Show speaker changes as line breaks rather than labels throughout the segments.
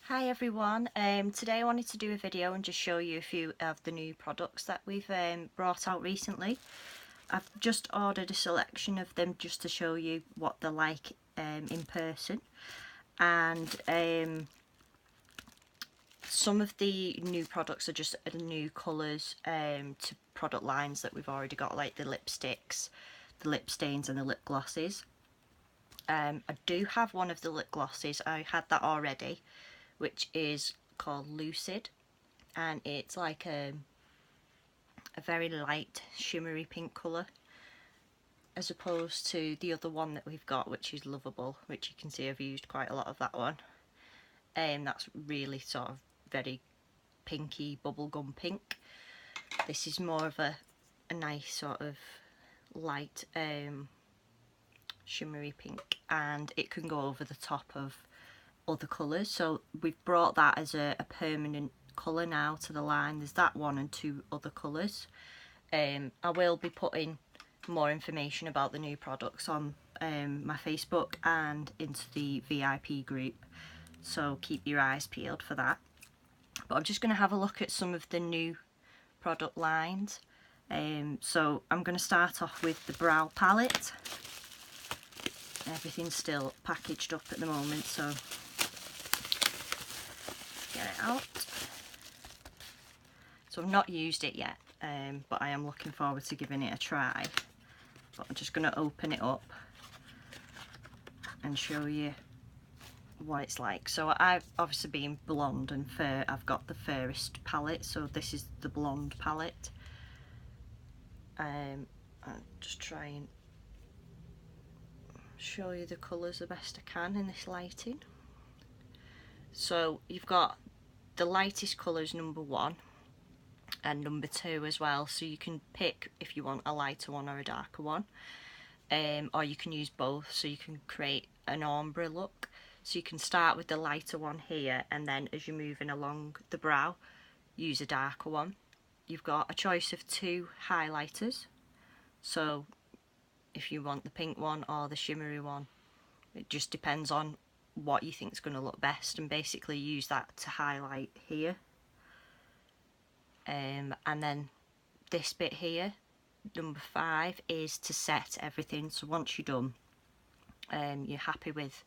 Hi everyone, today I wanted to do a video and just show you a few of the new products that we've brought out recently. I've just ordered a selection of them just to show you what they're like in person, and some of the new products are just new colours to product lines that we've already got, like the lipsticks, the lip stains and the lip glosses. I do have one of the lip glosses, I had that already, which is called Lucid, and it's like a very light shimmery pink colour, as opposed to the other one that we've got, which is Lovable, which you can see I've used quite a lot of that one. That's really sort of very pinky bubblegum pink. This is more of a nice sort of light shimmery pink, and it can go over the top of other colours, so we've brought that as a permanent colour now to the line. There's that one and two other colours. I will be putting more information about the new products on my Facebook and into the VIP group, so keep your eyes peeled for that. But I'm just going to have a look at some of the new product lines. So I'm going to start off with the brow palette. Everything's still packaged up at the moment, so get it out. So I've not used it yet, but I am looking forward to giving it a try. But I'm just going to open it up and show you what it's like. So I've obviously being blonde and fair, I've got the fairest palette, so this is the blonde palette. I'll just try and show you the colours the best I can in this lighting. So you've got the lightest colours, number 1, and number 2 as well, so you can pick if you want a lighter one or a darker one, or you can use both, so you can create an ombre look. So you can start with the lighter one here, and then as you're moving along the brow, use a darker one. You've got a choice of 2 highlighters, so if you want the pink one or the shimmery one, it just depends on what you think is going to look best, and basically use that to highlight here. And then this bit here, number 5, is to set everything. So once you're done, you're happy with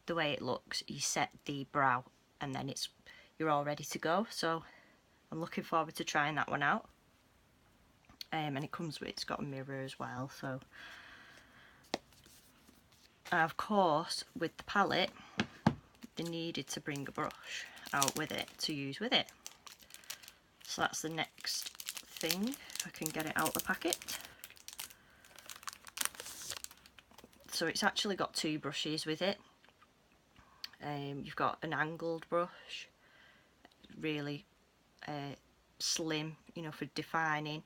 the way it looks, you set the brow, and then you're all ready to go. So I'm looking forward to trying that one out. And it's got a mirror as well. So of course, with the palette, they needed to bring a brush out with it to use with it. So that's the next thing, if I can get it out of the packet. So it's actually got 2 brushes with it. You've got an angled brush, really slim, you know, for defining,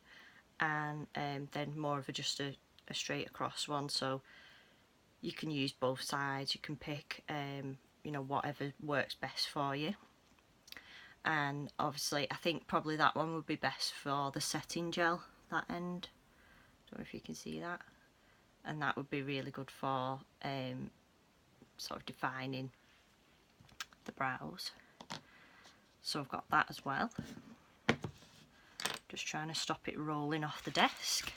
and then more of just a straight across one. So you can use both sides, you can pick you know, whatever works best for you. And obviously I think probably that one would be best for the setting gel, that end. Don't know if you can see that. And that would be really good for sort of defining the brows. So I've got that as well. Just trying to stop it rolling off the desk.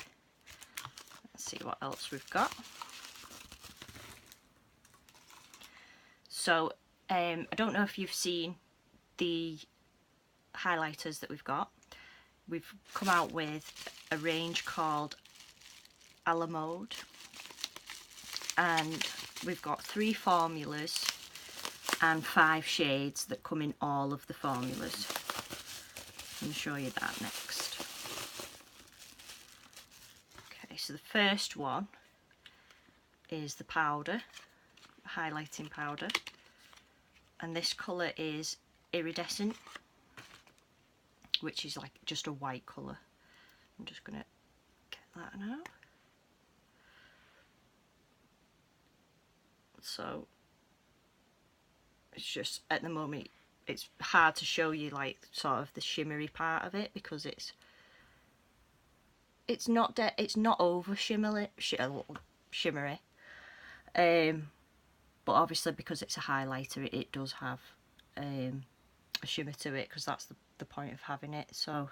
Let's see what else we've got. So I don't know if you've seen the highlighters that we've got. We've come out with a range called A La Mode, and we've got 3 formulas and 5 shades that come in all of the formulas. I'm going to show you that next. Okay, so the first one is the powder, highlighting powder, and this colour is Iridescent, which is like just a white colour. I'm just going to get that now. So it's just, at the moment it's hard to show you like sort of the shimmery part of it, because it's not over shimmery, but obviously because it's a highlighter it does have a shimmer to it, because that's the point of having it. So,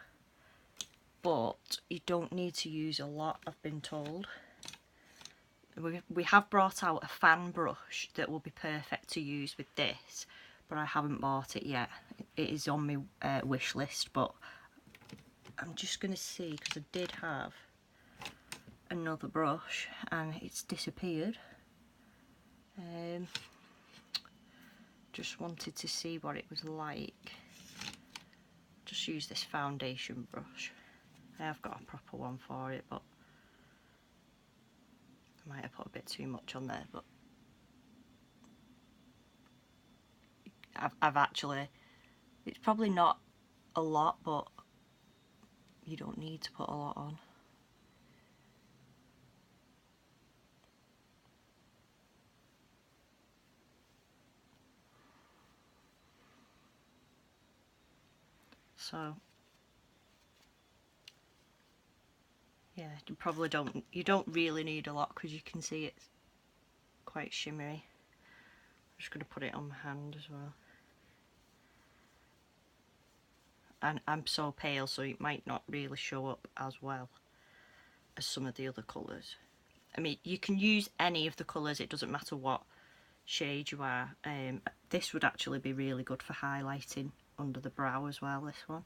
but you don't need to use a lot, I've been told. We have brought out a fan brush that will be perfect to use with this, but I haven't bought it yet. It is on my wish list, but I'm just going to see, because I did have another brush and it's disappeared. Just wanted to see what it was like. Just use this foundation brush. I have got a proper one for it, but I might have put a bit too much on there, but I've actually, it's probably not a lot, but you don't need to put a lot on. So yeah, you don't really need a lot, because you can see it's quite shimmery. I'm just going to put it on my hand as well. And I'm so pale, so it might not really show up as well as some of the other colours. I mean, you can use any of the colours, it doesn't matter what shade you are. This would actually be really good for highlighting under the brow as well, this one.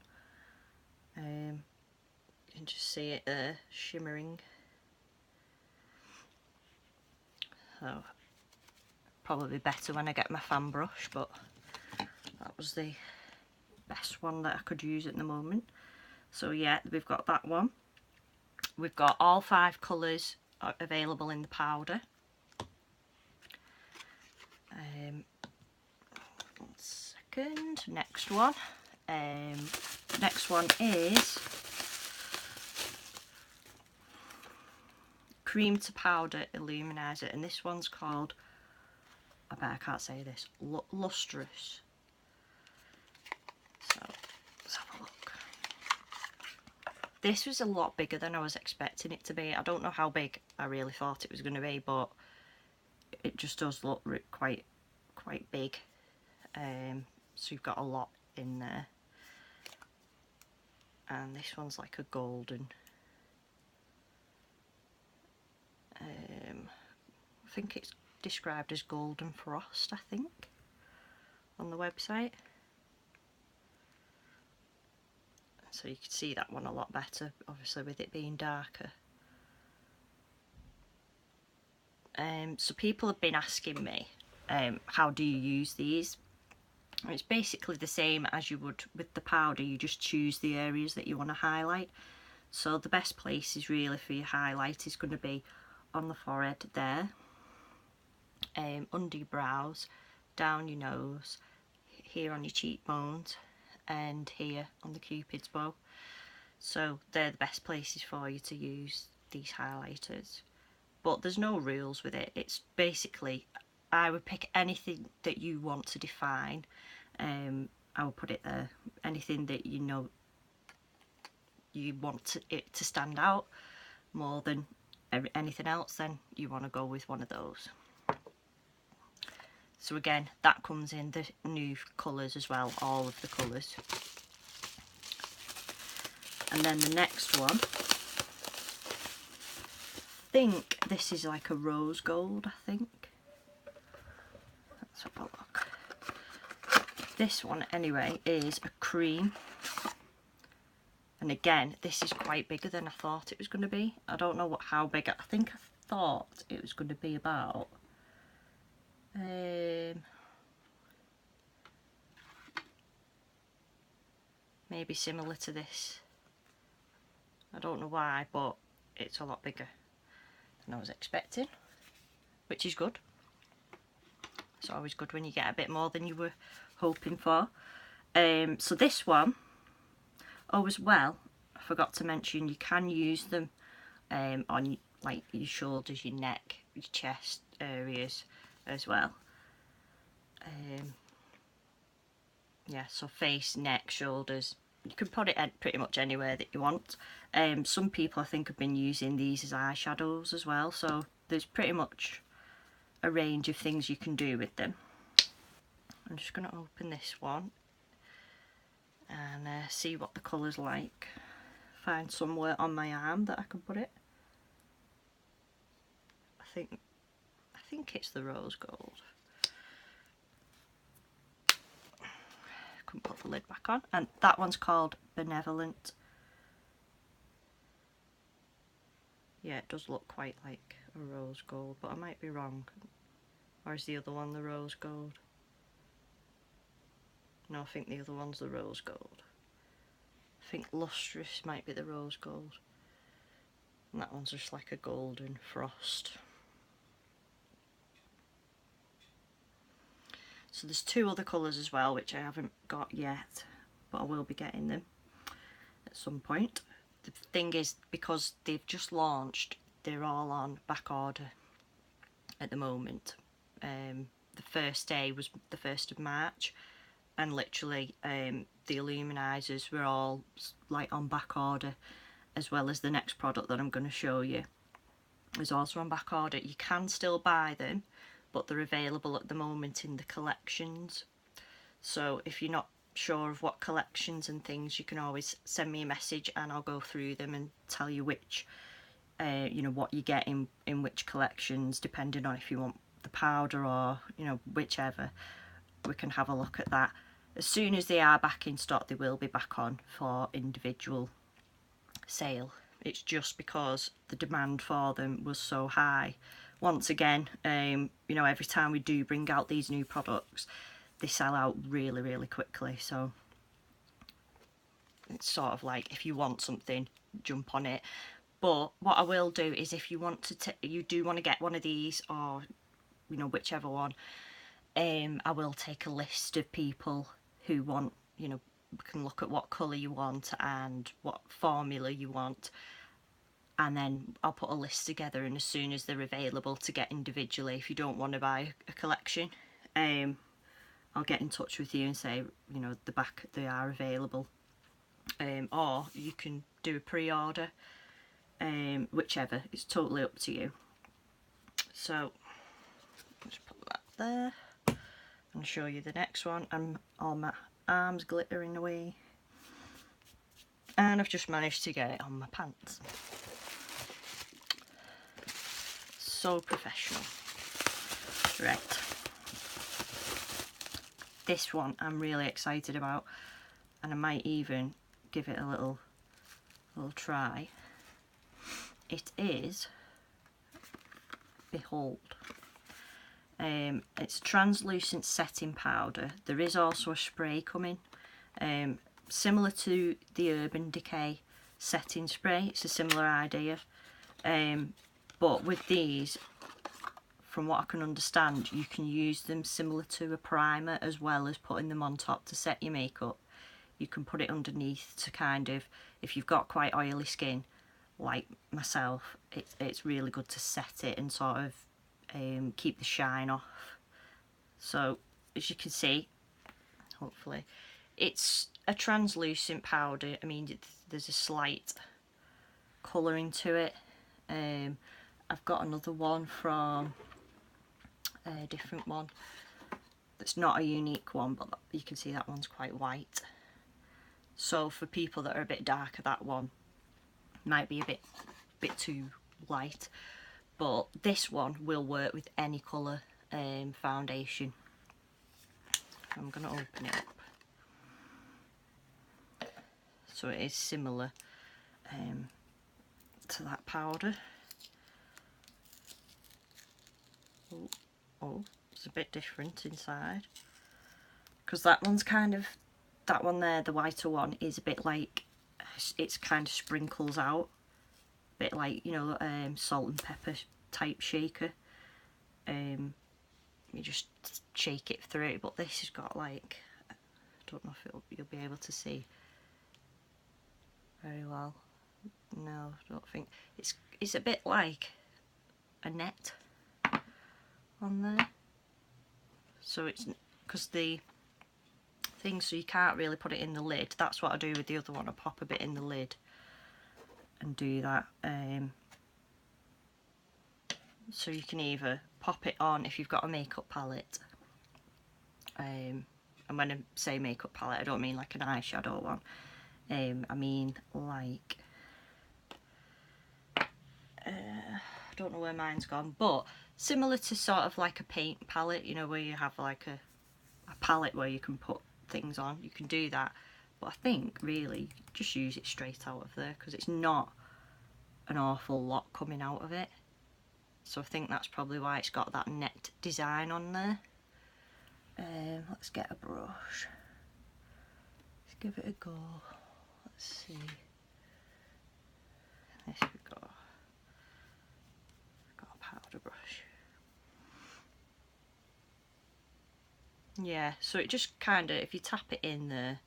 You can just see it there shimmering. So probably better when I get my fan brush, but that was the best one that I could use at the moment. So yeah, we've got that one. We've got all 5 colours available in the powder. One second. Next one. Next one is cream to powder illuminizer, and this one's called, I bet I can't say this, lustrous. So let's have a look. This was a lot bigger than I was expecting it to be. I don't know how big I really thought it was going to be, but it just does look quite big. So you've got a lot in there. And this one's like a golden. I think it's described as golden frost, I think, on the website. So you can see that one a lot better, obviously, with it being darker. So people have been asking me, how do you use these? It's basically the same as you would with the powder. You just choose the areas that you want to highlight. So the best places really for your highlight is going to be on the forehead there, under your brows, down your nose, here on your cheekbones, and here on the cupid's bow. So they're the best places for you to use these highlighters. But there's no rules with it. It's basically, I would pick anything that you want to define. I will put it there. Anything that you know you want it to stand out more than anything else, then you want to go with one of those. So again, that comes in the new colours as well, all of the colours. And then the next one, I think this is like a rose gold, I think. Let's have a look. This one anyway is a cream. And again, this is quite bigger than I thought it was going to be. I don't know how big. I think I thought it was going to be about maybe similar to this. I don't know why, but it's a lot bigger than I was expecting, which is good. It's always good when you get a bit more than you were hoping for. So this one, oh, as well, I forgot to mention, you can use them on like your shoulders, your neck, your chest areas as well. Yeah, so face, neck, shoulders. You can put it pretty much anywhere that you want. Some people I think have been using these as eyeshadows as well, so there's pretty much a range of things you can do with them. I'm just going to open this one and see what the colour's like. Find somewhere on my arm that I can put it. I think it's the rose gold. Couldn't put the lid back on. And that one's called Benevolent. Yeah, it does look quite like a rose gold, but I might be wrong. Or is the other one the rose gold? No, I think the other one's the rose gold. I think Lustrous might be the rose gold. And that one's just like a golden frost. So there's two other colours as well, which I haven't got yet, but I will be getting them at some point. The thing is, because they've just launched, they're all on back order at the moment. The first day was the 1st of March, and literally the aluminizers were all like on back order, as well as the next product that I'm going to show you is also on back order. You can still buy them, but they're available at the moment in the collections. So if you're not sure of what collections and things, you can always send me a message and I'll go through them and tell you which you know, what you get in which collections, depending on if you want the powder or, you know, whichever. We can have a look at that. As soon as they are back in stock, they will be back on for individual sale. It's just because the demand for them was so high. Once again, you know, every time we do bring out these new products, they sell out really, really quickly. So it's sort of like, if you want something, jump on it. But what I will do is, if you want to, you do want to get one of these, or you know, whichever one, I will take a list of people who want, you know, we can look at what colour you want and what formula you want, and then I'll put a list together, and as soon as they're available to get individually, if you don't want to buy a collection, I'll get in touch with you and say, you know, the back, they are available, or you can do a pre-order, whichever, it's totally up to you. So just put that there and show you the next one. And all my arms glittering away, and I've just managed to get it on my pants. So professional. Right, this one I'm really excited about, and I might even give it a little try. It is Behold. It's translucent setting powder. There is also a spray coming, similar to the Urban Decay setting spray. It's a similar idea, but with these, from what I can understand, you can use them similar to a primer, as well as putting them on top to set your makeup. You can put it underneath to kind of, if you've got quite oily skin like myself, it's really good to set it and sort of keep the shine off. So as you can see, hopefully, it's a translucent powder. I mean, there's a slight colouring to it. I've got another one from a different one that's not a unique one, but you can see that one's quite white. So for people that are a bit darker, that one might be a bit too light, but this one will work with any colour foundation. I'm going to open it up. So it is similar to that powder. Oh, it's a bit different inside, because that one's kind of, that one there, the whiter one, is a bit like, it's kind of sprinkles out, a bit like, you know, salt and pepper type shaker. You just shake it through, but this has got like, I don't know if you'll be able to see very well. No, I don't think. It's a bit like a net on there. So it's, because the thing, so you can't really put it in the lid. That's what I do with the other one. I pop a bit in the lid and do that. So you can either pop it on if you've got a makeup palette, And when I say makeup palette, I don't mean like an eyeshadow one. I mean like, I don't know where mine's gone, but similar to sort of like a paint palette, you know, where you have like a palette where you can put things on. You can do that, but I think really just use it straight out of there, because it's not an awful lot coming out of it. So I think that's probably why it's got that net design on there. Let's get a brush. Let's give it a go. Let's see. There we go. Got a powder brush. Yeah, so it just kind of, if you tap it in there,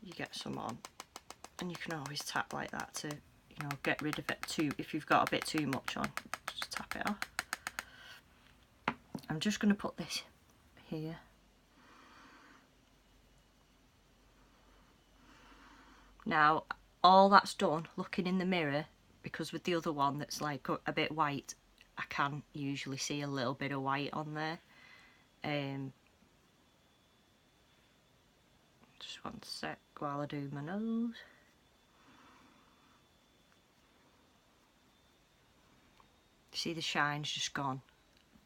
you get some on. And you can always tap like that to, you know, get rid of it too. If you've got a bit too much on, just tap it off. I'm just going to put this here. Now, all that's done, looking in the mirror, because with the other one that's like a bit white, I can usually see a little bit of white on there. Just one sec while I do my nose. See, the shine's just gone,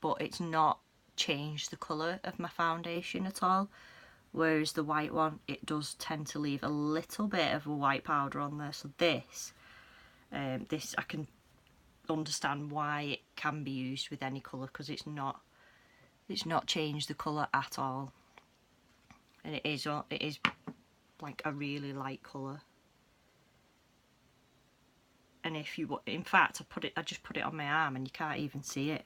but it's not changed the colour of my foundation at all. Whereas the white one, it does tend to leave a little bit of a white powder on there. So this I can understand why it can be used with any colour, because it's not changed the colour at all. And it is like a really light colour. And if you, in fact, I just put it on my arm and you can't even see it.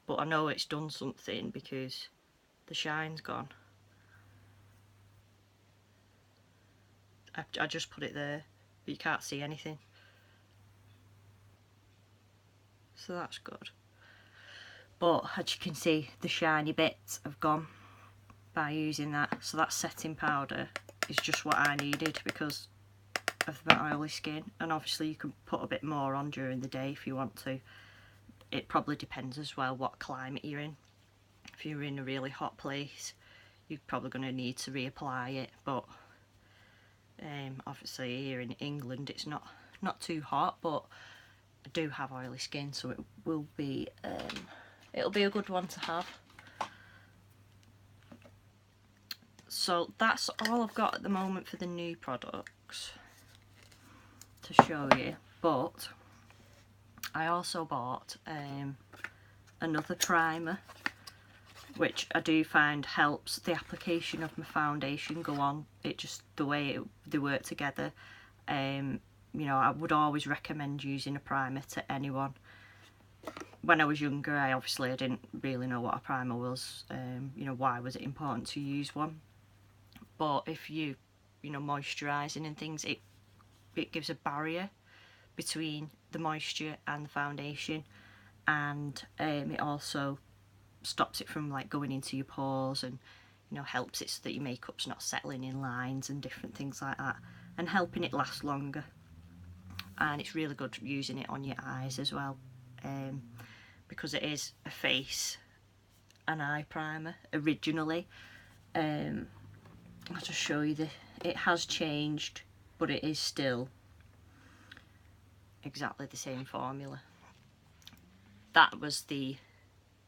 But I know it's done something because the shine's gone. I just put it there, but you can't see anything. So that's good. But as you can see, the shiny bits have gone by using that. So that setting powder is just what I needed because of my oily skin. And obviously you can put a bit more on during the day if you want to. It probably depends as well what climate you're in. If you're in a really hot place, you're probably going to need to reapply it. But obviously here in England it's not too hot, but I do have oily skin, so it will be it'll be a good one to have. So that's all I've got at the moment for the new products to show you, but I also bought another primer, which I do find helps the application of my foundation go on. It just, the way they work together. You know, I would always recommend using a primer to anyone. When I was younger, I didn't really know what a primer was. You know, why was it important to use one? But if you know, moisturising and things, it gives a barrier between the moisture and the foundation, and it also stops it from like going into your pores, and you know, helps it so that your makeup's not settling in lines and different things like that, and helping it last longer. And it's really good using it on your eyes as well, because it is a face and eye primer originally. I'll just show you it has changed, but it is still exactly the same formula. That was the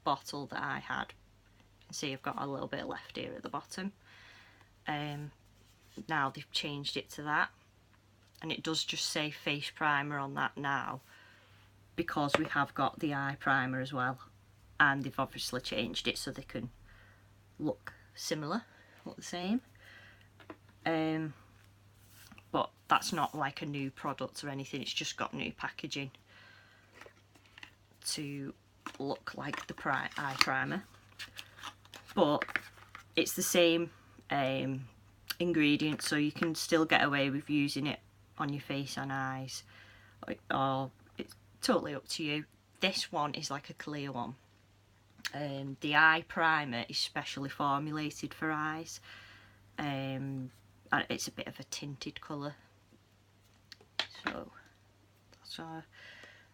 bottle that I had. You can see I've got a little bit left here at the bottom. Now they've changed it to that, and it does just say face primer on that now, because we have got the eye primer as well, and they've obviously changed it so they can look similar, look the same. But that's not like a new product or anything, it's just got new packaging to look like the eye primer, but it's the same ingredient, so you can still get away with using it on your face and eyes, or it's totally up to you. This one is like a clear one. The eye primer is specially formulated for eyes, and it's a bit of a tinted colour. So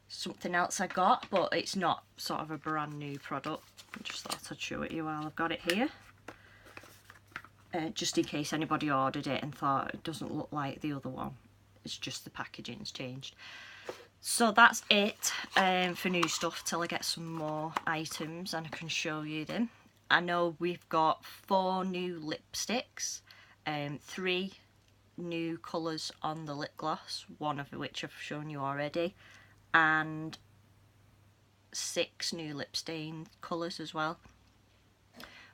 something else I got, but it's not sort of a brand new product. I just thought I'd show it you while I've got it here. Just in case anybody ordered it and thought it doesn't look like the other one. It's just the packaging's changed. So that's it for new stuff till I get some more items and I can show you them. I know we've got 4 new lipsticks, 3 new colours on the lip gloss, one of which I've shown you already, and 6 new lip stain colours as well.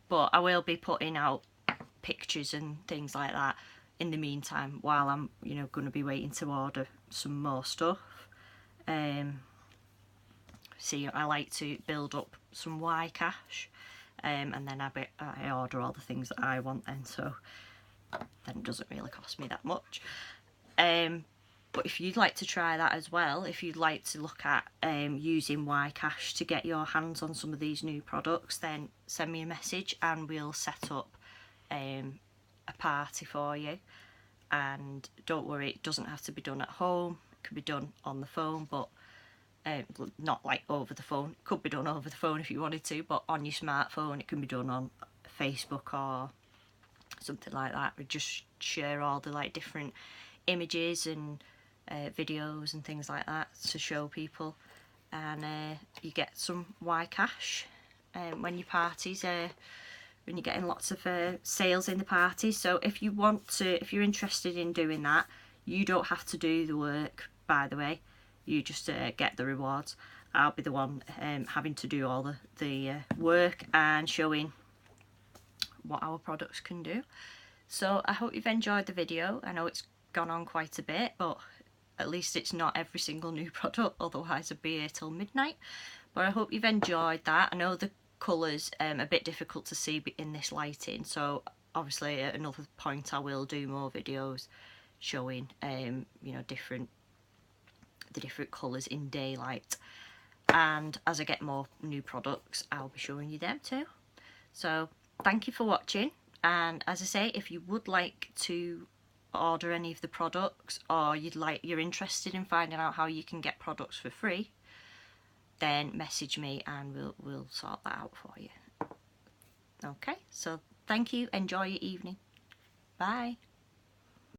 But I will be putting out pictures and things like that in the meantime while I'm, you know, going to be waiting to order some more stuff. See, I like to build up some Y cash, and then I order all the things that I want then, so then it doesn't really cost me that much. But if you'd like to try that as well, if you'd like to look at using Y cash to get your hands on some of these new products, then send me a message and we'll set up a party for you. And don't worry, it doesn't have to be done at home, it can be done on the phone, but not like over the phone. It could be done over the phone if you wanted to, but on your smartphone it can be done on Facebook or something like that. We just share all the like different images and videos and things like that to show people, and you get some Y cash when your parties when you're getting lots of sales in the parties. So if you want to, if you're interested in doing that, you don't have to do the work, by the way. You just get the rewards. I'll be the one having to do all the work and showing what our products can do. So I hope you've enjoyed the video. I know it's gone on quite a bit, but at least it's not every single new product, otherwise I'd be here till midnight. But I hope you've enjoyed that. I know the colours a bit difficult to see in this lighting, so obviously at another point I will do more videos showing you know, the different colours in daylight, and as I get more new products I'll be showing you them too. So thank you for watching, and as I say, if you would like to order any of the products, or you're interested in finding out how you can get products for free, then message me and we'll sort that out for you. Okay, so thank you, enjoy your evening, bye.